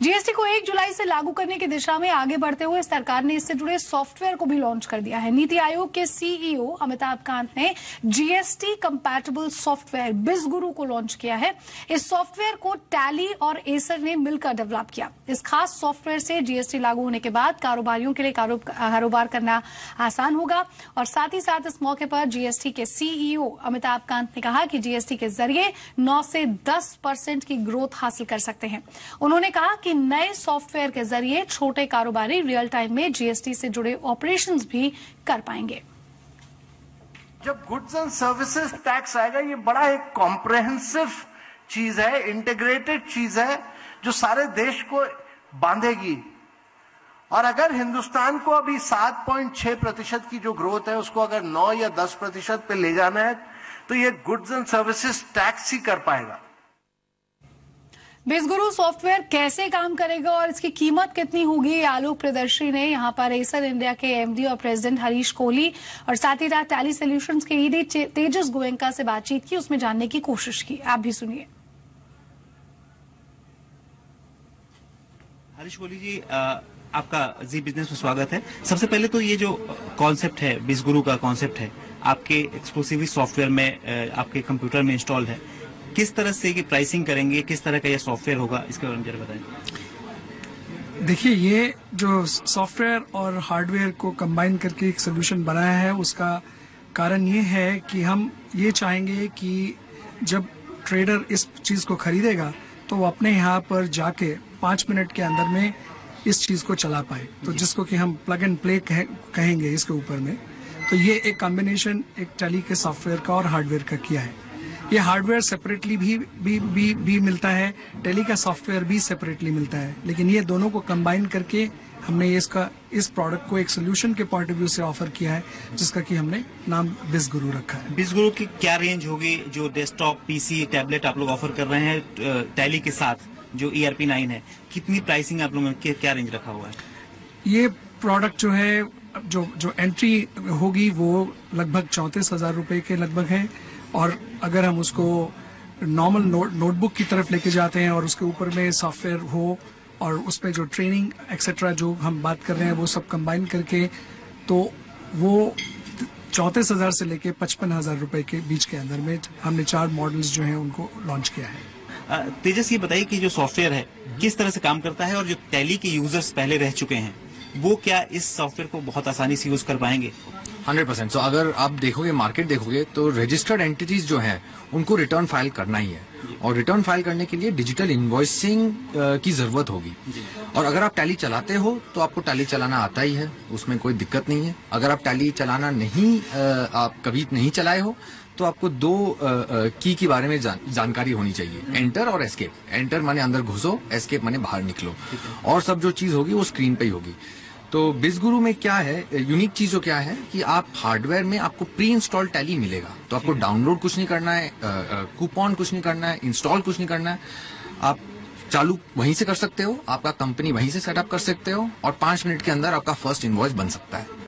GST को 1 जुलाई से लागू करने की दिशा में आगे बढ़ते हुए सरकार ने इससे जुड़े सॉफ्टवेयर को भी लॉन्च कर दिया है। नीति आयोग के सीईओ अमिताभ कांत ने जीएसटी कंपैटिबल सॉफ्टवेयर बिज़गुरु को लॉन्च किया है। इस सॉफ्टवेयर को टैली और एसर ने मिलकर डेवलप किया। इस खास सॉफ्टवेयर से जीएसटी लागू होने के बाद कारोबारियों के लिए कारोबार करना आसान होगा और साथ ही साथ इस मौके पर जीएसटी के सीईओ अमिताभ कांत ने कहा कि जीएसटी के जरिए 9 से 10% की ग्रोथ हासिल कर सकते हैं। उन्होंने कहा कि नए सॉफ्टवेयर के जरिए छोटे कारोबारी रियल टाइम में जीएसटी से जुड़े ऑपरेशंस भी कर पाएंगे। जब गुड्स एंड सर्विसेज टैक्स आएगा, ये बड़ा एक कॉम्प्रहेंसिव चीज है, इंटीग्रेटेड चीज है जो सारे देश को बांधेगी। और अगर हिंदुस्तान को अभी 7.6% की जो ग्रोथ है उसको अगर 9 या 10% पे ले जाना है तो ये गुड्स एंड सर्विसेज टैक्स ही कर पाएगा। बिज़गुरु सॉफ्टवेयर कैसे काम करेगा और इसकी कीमत कितनी होगी, आलोक प्रदर्शी ने यहाँ पर एसर इंडिया के एमडी और प्रेसिडेंट हरीश कोहली और साथ ही साथ टैली सॉल्यूशंस के ईडी तेजस गोयनका से बातचीत की, उसमें जानने की कोशिश की। आप भी सुनिए। हरीश कोहली जी, आपका जी बिजनेस में स्वागत है। सबसे पहले तो ये जो कॉन्सेप्ट है, बिज़गुरु का कॉन्सेप्ट है, आपके एक्सक्लूसिवली सॉफ्टवेयर में आपके कंप्यूटर में इंस्टॉल है। किस तरह से की प्राइसिंग करेंगे, किस तरह का ये सॉफ्टवेयर होगा, इसके बारे में जरा बताएं। देखिए, ये जो सॉफ्टवेयर और हार्डवेयर को कंबाइन करके एक सोल्यूशन बनाया है, उसका कारण ये है कि हम ये चाहेंगे कि जब ट्रेडर इस चीज को खरीदेगा तो वो अपने यहाँ पर जाके 5 मिनट के अंदर में इस चीज को चला पाए, तो जिसको कि हम प्लग एंड प्ले कहेंगे इसके ऊपर में। तो ये एक कॉम्बिनेशन एक टैली के सॉफ्टवेयर का और हार्डवेयर का किया है। ये हार्डवेयर सेपरेटली भी मिलता है, टैली का सॉफ्टवेयर भी सेपरेटली मिलता है, लेकिन ये दोनों को कंबाइन करके हमने इस प्रोडक्ट को एक सोल्यूशन के पॉइंट ऑफ व्यू से ऑफर किया है, जिसका कि हमने नाम बिज़गुरु रखा है। बिज़गुरु की क्या रेंज होगी? जो डेस्कटॉप, पीसी, टैबलेट आप लोग ऑफर कर रहे हैं टैली के साथ, जो ERP 9 है, कितनी प्राइसिंग आप लोगों ने क्या रेंज रखा हुआ है? ये प्रोडक्ट जो है, जो एंट्री होगी वो लगभग 34,000 रुपए के लगभग है, और अगर हम उसको नॉर्मल नोटबुक की तरफ लेके जाते हैं और उसके ऊपर में सॉफ्टवेयर हो और उसमें जो ट्रेनिंग एक्सेट्रा जो हम बात कर रहे हैं वो सब कंबाइन करके, तो वो 34,000 से लेके 55,000 रुपए के बीच के अंदर में हमने 4 मॉडल्स जो हैं उनको लॉन्च किया है। तेजस, ये बताइए कि जो सॉफ्टवेयर है किस तरह से काम करता है और जो टैली के यूजर्स पहले रह चुके हैं वो क्या इस सॉफ्टवेयर को बहुत आसानी से यूज कर पाएंगे? 100%। तो अगर आप देखोगे, मार्केट देखोगे, तो रजिस्टर्ड एंटिटीज जो हैं उनको रिटर्न फाइल करना ही है, और रिटर्न फाइल करने के लिए डिजिटल इनवॉइसिंग की जरूरत होगी। और अगर आप टैली चलाते हो तो आपको टैली चलाना आता ही है, उसमें कोई दिक्कत नहीं है। अगर आप टैली चलाना आप कभी नहीं चलाए हो तो आपको 2 की के बारे में जानकारी होनी चाहिए, एंटर और एस्केप। एंटर माने अंदर घुसो, एस्केप माने बाहर निकलो, और सब जो चीज होगी वो स्क्रीन पे ही होगी। तो बिज़गुरु में क्या है, यूनिक चीज जो क्या है कि आप हार्डवेयर में आपको प्री इंस्टॉल टैली मिलेगा, तो आपको डाउनलोड कुछ नहीं करना है, कूपन कुछ नहीं करना है, इंस्टॉल कुछ नहीं करना है। आप चालू वहीं से कर सकते हो, आपका कंपनी वहीं से सेटअप कर सकते हो, और 5 मिनट के अंदर आपका फर्स्ट इनवॉइस बन सकता है।